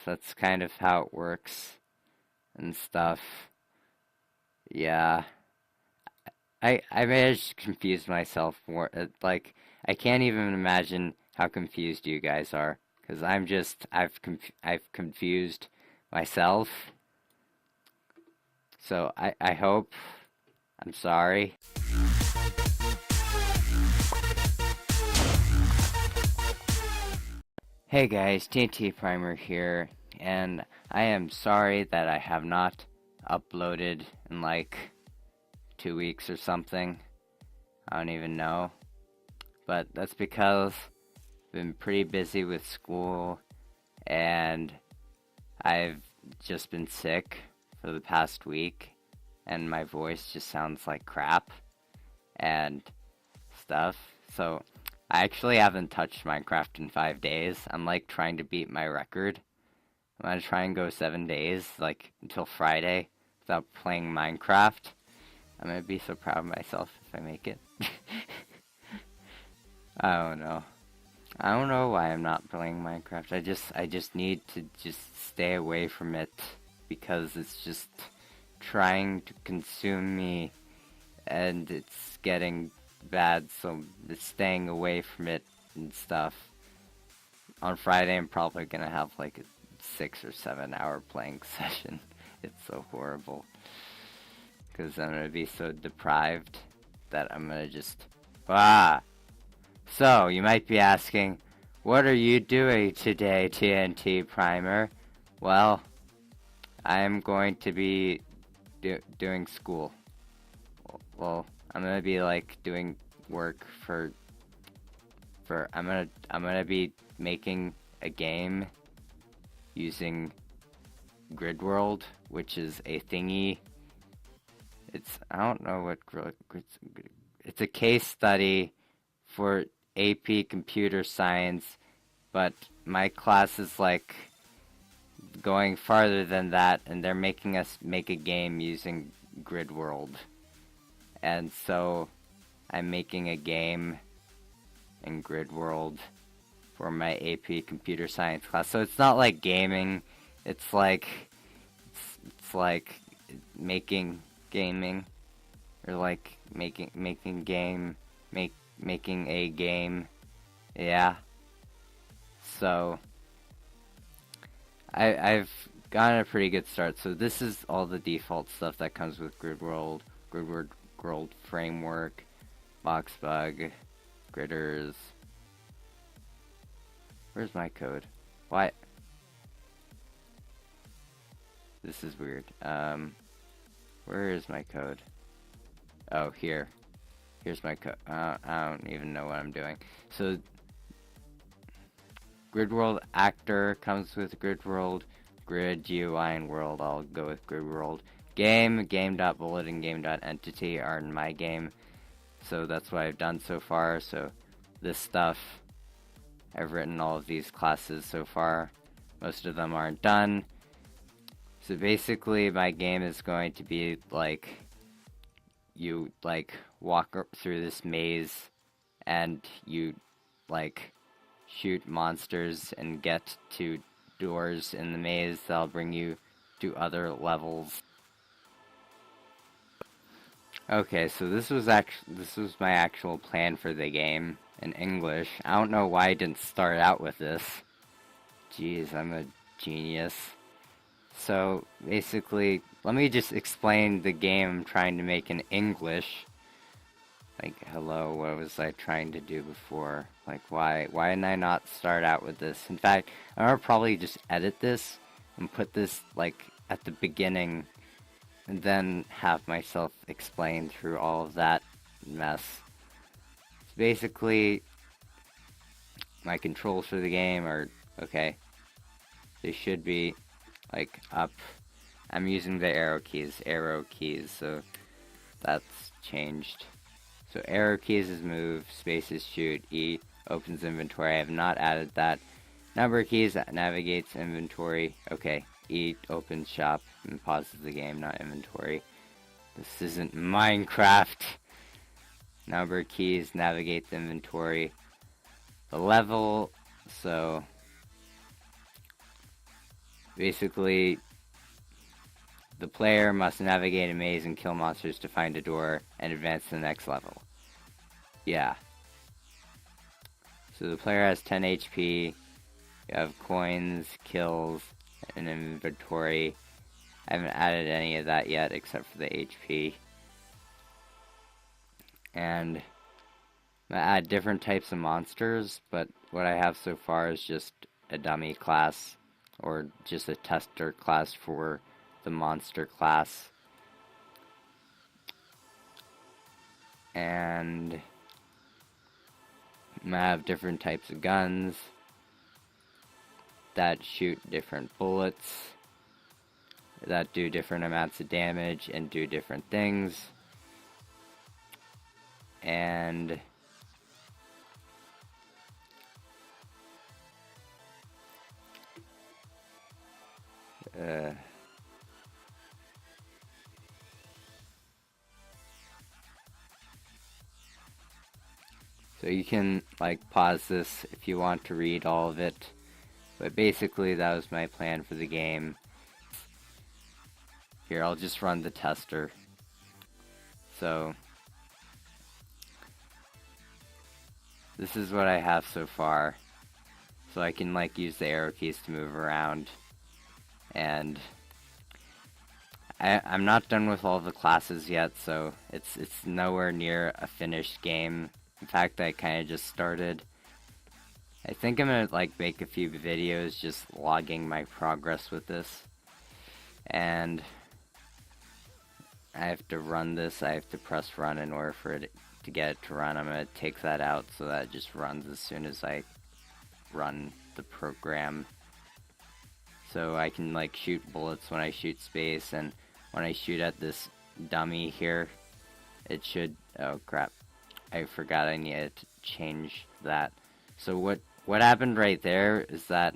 that's kind of how it works and stuff. Yeah. I managed to confuse myself more. Like, I can't even imagine how confused you guys are, because I've confused myself. So I hope, I'm sorry. Hey guys, TNT Primer here, and I am sorry that I have not uploaded in like 2 weeks or something. I don't even know. But that's because I've been pretty busy with school and I've just been sick for the past week and my voice just sounds like crap and stuff. So I actually haven't touched Minecraft in 5 days. I'm like trying to beat my record. I'm gonna try and go 7 days, like until Friday, without playing Minecraft. I'm gonna be so proud of myself if I make it. I don't know. I don't know why I'm not playing Minecraft. I just need to just stay away from it because it's just trying to consume me and it's getting bad, so it's staying away from it and stuff. On Friday I'm probably gonna have like a 6 or 7 hour playing session. It's so horrible. Because I'm gonna be so deprived that I'm gonna just... Ah! So, you might be asking, what are you doing today, TNT Primer? Well, I'm going to be doing school. Well, I'm gonna be like doing work for I'm gonna be making a game using Grid World, which is a thingy. I don't know what it's a case study for AP Computer Science, but my class is like going farther than that, and they're making us make a game using Grid World. And so I'm making a game in Grid World for my AP Computer Science class. So it's not like gaming, it's like making gaming, or like making a game. Yeah. So I've gotten a pretty good start. So this is all the default stuff that comes with Grid World framework, box bug, gridders. Where's my code? Why? This is weird. Where is my code? Oh, here. Here's my code. I don't even know what I'm doing. So, Grid World Actor comes with Grid World, Grid, GUI, and World. I'll go with Grid World. Game.bullet, and game.entity are in my game. So that's what I've done so far. So, this stuff, I've written all of these classes so far. Most of them aren't done. So basically, my game is going to be like, you like walk through this maze and you like shoot monsters and get to doors in the maze that'll bring you to other levels. Okay, so this was my actual plan for the game in English. I don't know why I didn't start out with this. Jeez, I'm a genius. So basically, let me just explain the game I'm trying to make in English. Like, hello, what was I trying to do before? Like, why didn't I not start out with this? In fact, I'm gonna probably just edit this and put this, like, at the beginning, and then have myself explain through all of that mess. So basically, my controls for the game are, okay, they should be like up. I'm using the arrow keys, so that's changed. So arrow keys is move, space is shoot, E opens inventory. I have not added that. Number keys navigates inventory. Okay, E opens shop and pauses the game, not inventory. This isn't Minecraft. Number keys navigates inventory. The level, so basically, the player must navigate a maze and kill monsters to find a door and advance to the next level. Yeah. So the player has 10 HP, you have coins, kills, and inventory. I haven't added any of that yet except for the HP. And I add different types of monsters, but what I have so far is just a dummy class, or just a tester class for the monster class. And I have different types of guns that shoot different bullets, that do different amounts of damage and do different things. And so you can like pause this if you want to read all of it, but basically that was my plan for the game. Here, I'll just run the tester. So this is what I have so far. So I can like use the arrow keys to move around. And I'm not done with all the classes yet, so it's nowhere near a finished game. In fact, I kind of just started. I think I'm gonna like make a few videos just logging my progress with this. And I have to run this, I have to press run in order for it to get it to run. I'm gonna take that out so that it just runs as soon as I run the program. So I can like shoot bullets when I shoot space, and when I shoot at this dummy here, it should, oh crap, I forgot I needed to change that. So what happened right there is that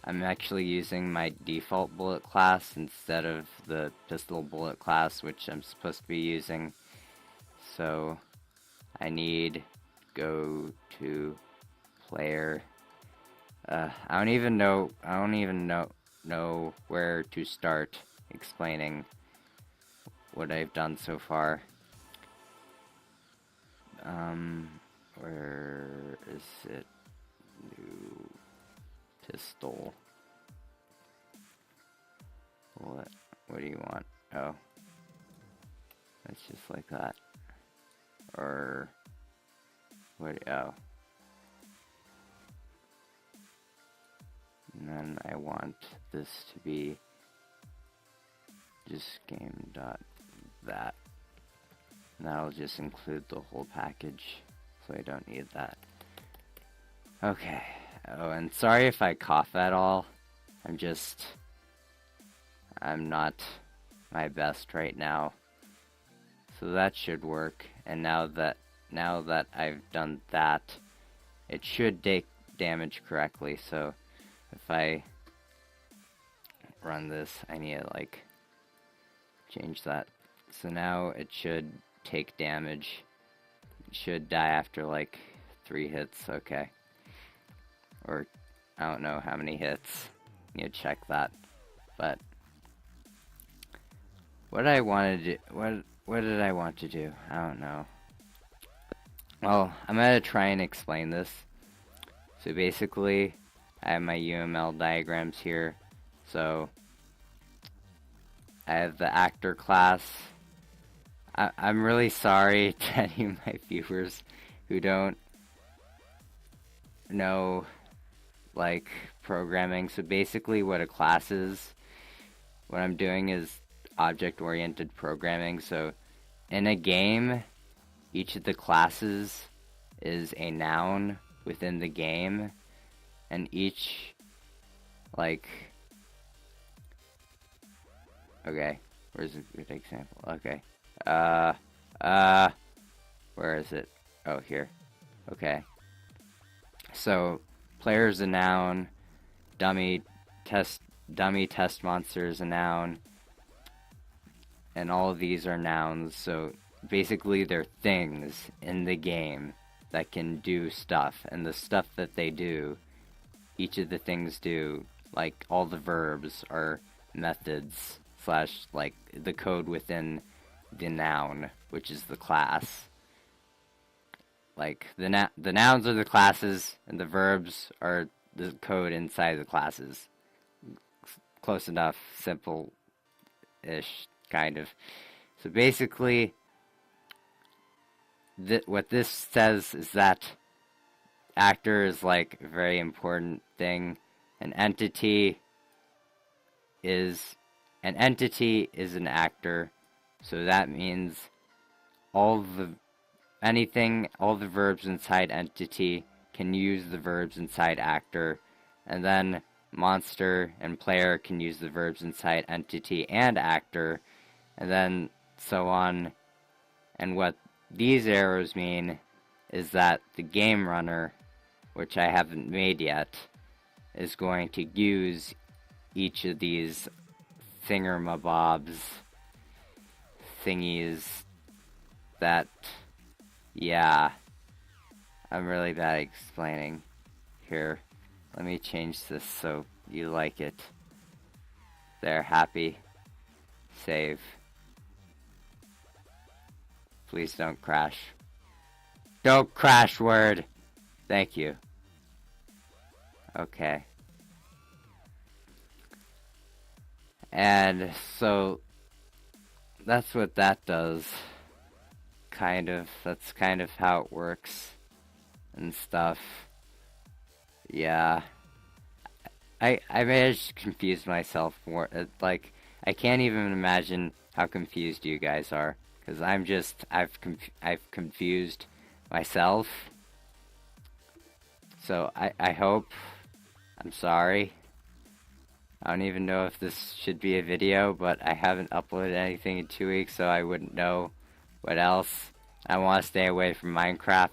I'm actually using my default bullet class instead of the pistol bullet class, which I'm supposed to be using. So I need go to player. I don't even know where to start explaining what I've done so far. Where is it? New pistol. What do you want? Oh. It's just like that. Or what? Oh. And then I want this to be just game.that. And that'll just include the whole package, so I don't need that. Okay. Oh, and sorry if I cough at all. I'm not my best right now. So that should work. And now that I've done that, it should take damage correctly. So if I run this, I need to like change that. So now it should take damage. It should die after like 3 hits. Okay. Or I don't know how many hits. I need to check that. But what did I want to do? What did I want to do? I don't know. Well, I'm gonna try and explain this. So basically, I have my UML diagrams here. So I have the actor class. I'm really sorry to any of my viewers who don't know like programming. So basically what a class is, what I'm doing is object-oriented programming. So in a game, each of the classes is a noun within the game, and each like, okay, where's a good example? Okay. Where is it? Oh, here. Okay. So, player is a noun, dummy test monster is a noun, and all of these are nouns. So basically they're things in the game that can do stuff, and the stuff that they do, each of the things do like all the verbs are methods slash like the code within the noun, which is the class. Like the nouns are the classes, and the verbs are the code inside the classes. Close enough, simple-ish, kind of. So basically, what this says is that actor is like a very important thing. An entity is an actor, so that means all the verbs inside entity can use the verbs inside actor, and then monster and player can use the verbs inside entity and actor, and then so on. And what these arrows mean is that the game runner, which I haven't made yet, is going to use each of these thingamabobs, thingies that, yeah, I'm really bad at explaining. Here, let me change this so you like it. There, happy. Save. Please don't crash. Don't crash, word! Thank you. Okay. And so that's what that does. Kind of. That's kind of how it works and stuff. Yeah. I managed to confuse myself more. Like, I can't even imagine how confused you guys are, because I've confused myself. So I hope. I'm sorry. I don't even know if this should be a video, but I haven't uploaded anything in 2 weeks, so I wouldn't know what else. I want to stay away from Minecraft.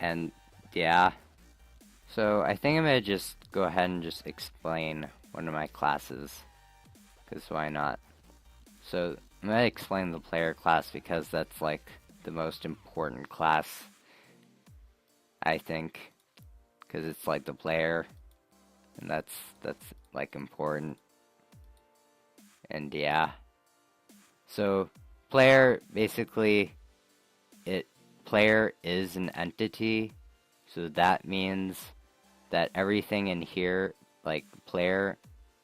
And yeah. So I think I'm going to just go ahead and just explain one of my classes, because why not? So I'm going to explain the player class because that's like the most important class, I think, because it's like the player, and that's like important. And yeah. So player, basically, player is an entity, so that means that everything in here, like player,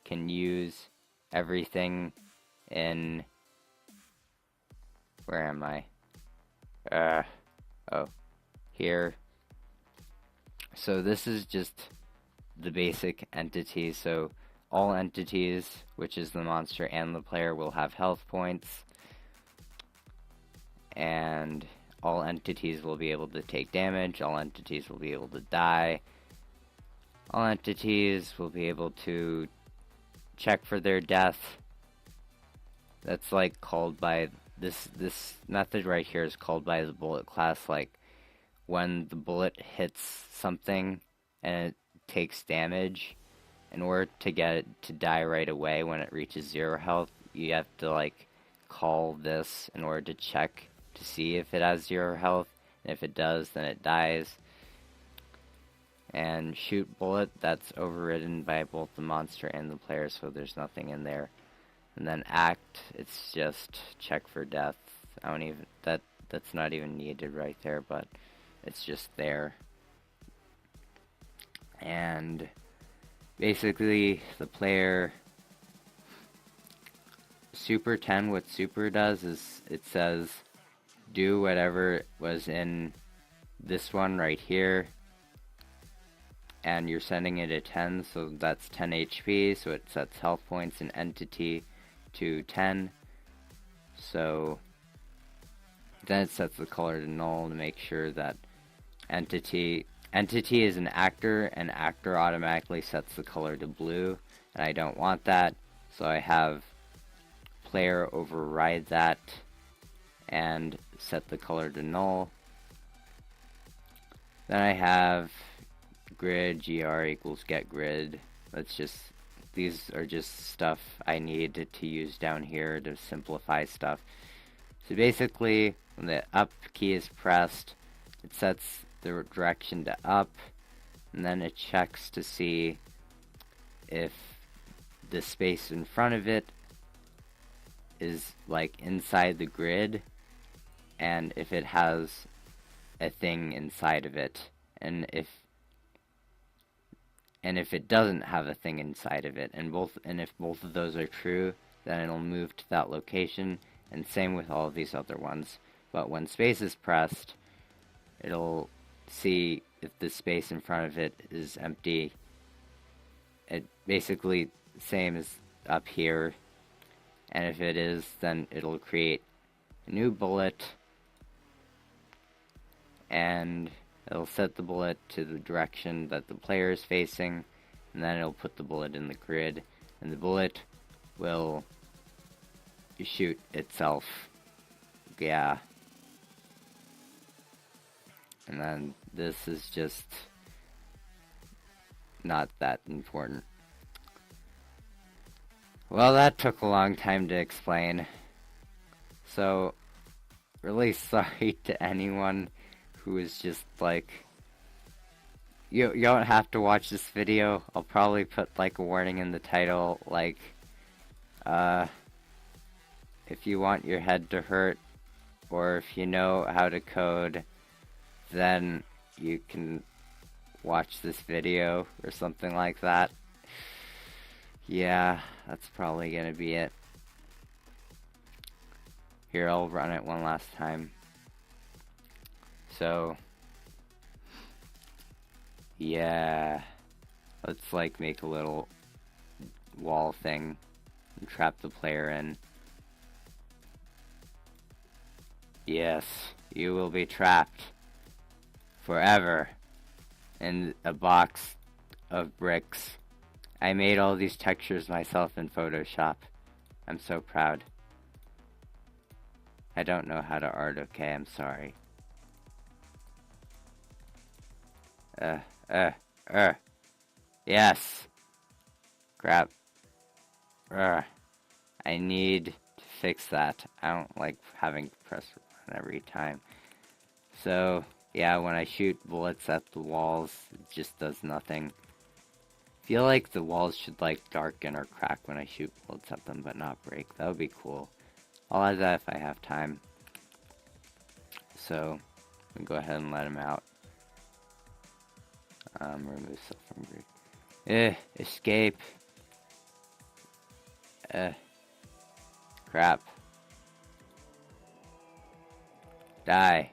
can use everything in, where am I? Oh, here. So this is just the basic entity, so all entities, which is the monster and the player, will have health points, and all entities will be able to take damage, all entities will be able to die, all entities will be able to check for their death. That's like called by this method right here is called by the bullet class, like when the bullet hits something and it takes damage. In order to get it to die right away when it reaches 0 health, you have to like call this in order to check to see if it has 0 health, and if it does, then it dies. And shoot bullet, that's overridden by both the monster and the player, so there's nothing in there. And then act, it's just check for death. I don't even, that's not even needed right there, but it's just there. And basically the player Super 10, what Super does is it says do whatever was in this one right here, and you're sending it a 10, so that's 10 HP, so it sets health points and entity to 10. So then it sets the color to null to make sure that entity is an actor, and actor automatically sets the color to blue, and I don't want that, so I have player override that and set the color to null. Then I have grid, gr equals get grid. These are just stuff I need to use down here to simplify stuff. So basically, when the up key is pressed, it sets the direction to up, and then it checks to see if the space in front of it is like inside the grid, and if it has a thing inside of it, and if it doesn't have a thing inside of it, and if both of those are true, then it'll move to that location, and same with all of these other ones. But when space is pressed, it'll see if the space in front of it is empty. It basically same as up here, and if it is, then it'll create a new bullet, and it'll set the bullet to the direction that the player is facing, and then it'll put the bullet in the grid, and the bullet will shoot itself. Yeah. And then this is just not that important. Well, that took a long time to explain. So, really sorry to anyone who is just like, you don't have to watch this video. I'll probably put like a warning in the title, like, if you want your head to hurt, or if you know how to code, then you can watch this video, or something like that. Yeah, that's probably gonna be it. Here, I'll run it one last time. So, yeah, let's like make a little wall thing and trap the player in. Yes, you will be trapped forever in a box of bricks. I made all these textures myself in Photoshop. I'm so proud. I don't know how to art, okay, I'm sorry. Yes. Crap. I need to fix that. I don't like having to press one every time. So, yeah, when I shoot bullets at the walls, it just does nothing. I feel like the walls should like darken or crack when I shoot bullets at them, but not break. That would be cool. I'll add that if I have time. So, we go ahead and let him out. Remove self from grid. Escape. Crap. Die.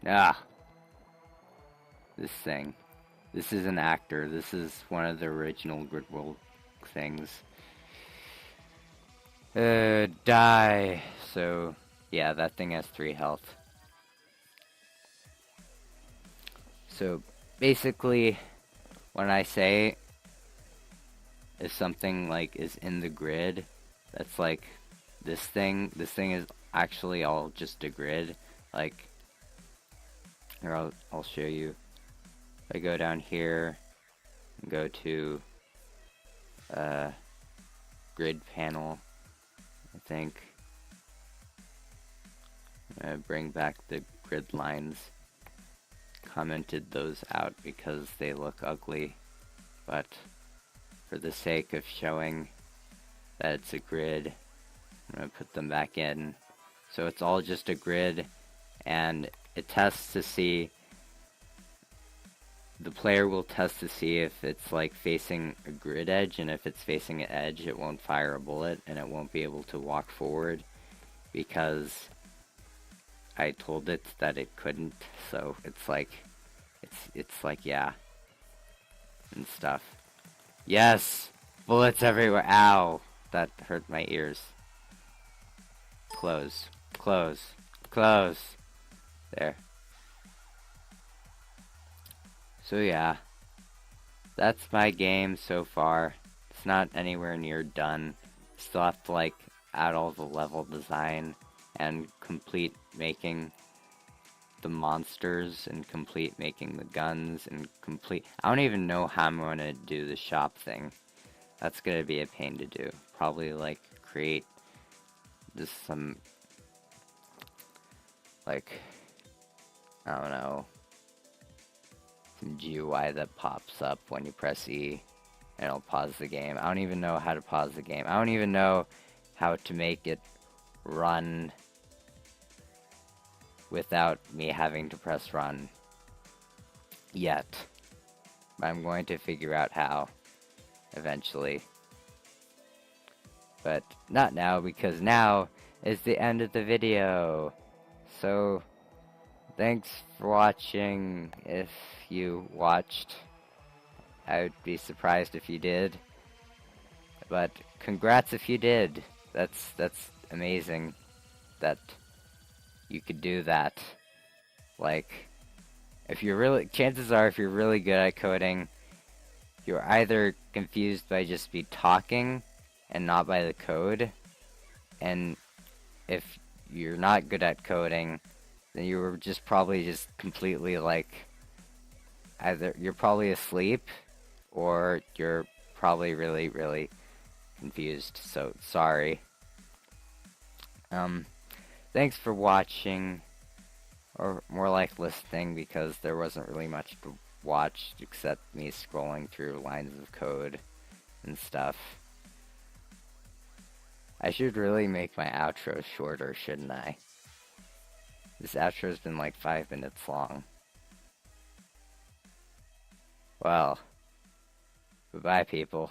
Ah. This thing. This is an actor. This is one of the original Grid World things. Die. So, yeah, that thing has 3 health. So, basically, when I say if something, like, is in the grid, that's like this thing is actually all just a grid. Like, here, I'll show you. I go down here and go to grid panel, I think. Bring back the grid lines. Commented those out because they look ugly, but for the sake of showing that it's a grid, I'm going to put them back in. So it's all just a grid, and it tests to see, the player will test to see if it's like facing a grid edge, and if it's facing an edge it won't fire a bullet and it won't be able to walk forward because I told it that it couldn't. So it's like yeah, and stuff. Yes, bullets everywhere. Ow, that hurt my ears. Close, close, close. There. So yeah, that's my game so far. It's not anywhere near done. Still have to like add all the level design and complete making the monsters and complete making the guns and complete... I don't even know how I'm going to do the shop thing. That's going to be a pain to do. Probably like create just some, like, I don't know, GUI that pops up when you press E and it'll pause the game. I don't even know how to pause the game. I don't even know how to make it run without me having to press run yet. But I'm going to figure out how eventually. But not now, because now is the end of the video. So, thanks for watching. If you watched, I would be surprised if you did. But congrats if you did. That's amazing that you could do that. Like, if you're really, chances are if you're really good at coding, you're either confused by just be talking and not by the code. And if you're not good at coding, then you were just probably just completely like, either you're probably asleep or you're probably really, really confused. So sorry. Thanks for watching, or more like listening, because there wasn't really much to watch except me scrolling through lines of code and stuff. I should really make my outro shorter, shouldn't I? This outro's been like 5 minutes long. Well, goodbye, people.